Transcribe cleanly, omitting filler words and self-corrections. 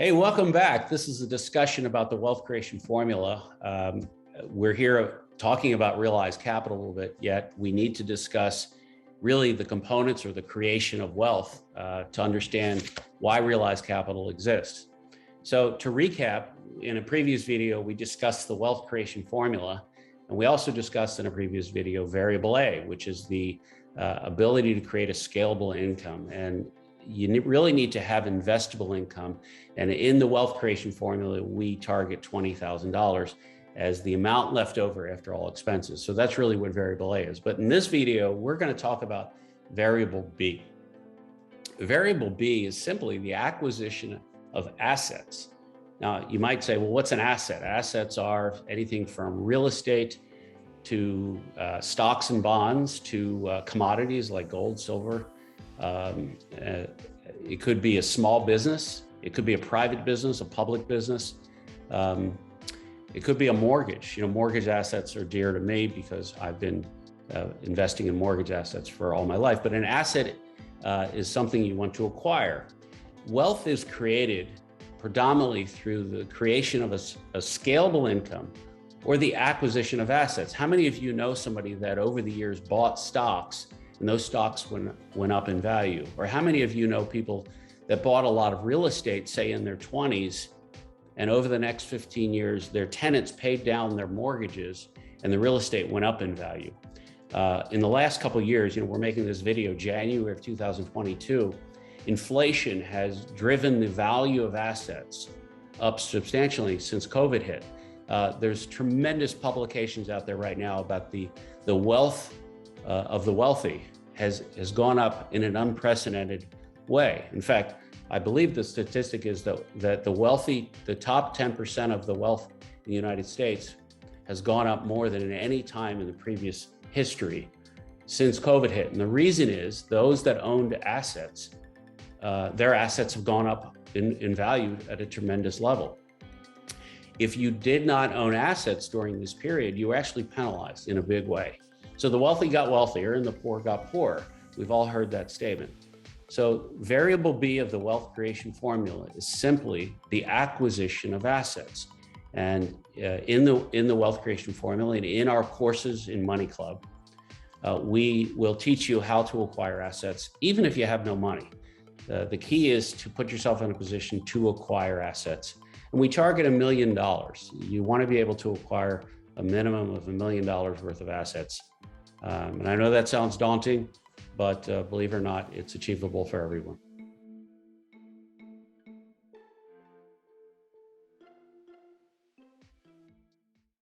Hey, welcome back. This is a discussion about the wealth creation formula. We're here talking about realized capital a little bit, yet we need to discuss really the components or the creation of wealth to understand why realized capital exists. So to recap, in a previous video, we discussed the wealth creation formula, and we also discussed in a previous video variable A, which is the ability to create a scalable income. And you really need to have investable income. And in the wealth creation formula, we target $20,000 as the amount left over after all expenses. So that's really what variable A is. But in this video, we're going to talk about variable B. Variable B is simply the acquisition of assets. Now, you might say, well, what's an asset? Assets are anything from real estate to stocks and bonds to commodities like gold, silver. It could be a small business. It could be a private business, a public business. It could be a mortgage. Mortgage assets are dear to me because I've been investing in mortgage assets for all my life. But an asset is something you want to acquire. Wealth is created predominantly through the creation of a scalable income or the acquisition of assets. How many of you know somebody that over the years bought stocks and those stocks went up in value? Or how many of you know people that bought a lot of real estate, say in their 20s, and over the next 15 years, their tenants paid down their mortgages and the real estate went up in value? In the last couple of years, we're making this video January of 2022, inflation has driven the value of assets up substantially since COVID hit. There's tremendous publications out there right now about the wealth of the wealthy has gone up in an unprecedented way. In fact, I believe the statistic is that the top 10% of the wealth in the United States has gone up more than at any time in the previous history since COVID hit. And the reason is those that owned assets, their assets have gone up in value at a tremendous level. If you did not own assets during this period, you were actually penalized in a big way. So the wealthy got wealthier and the poor got poorer. We've all heard that statement. So variable B of the wealth creation formula is simply the acquisition of assets. And in the wealth creation formula and in our courses in Money Club, we will teach you how to acquire assets, even if you have no money. The key is to put yourself in a position to acquire assets. And we target $1 million. You want to be able to acquire a minimum of $1 million worth of assets. And I know that sounds daunting, but believe it or not, it's achievable for everyone.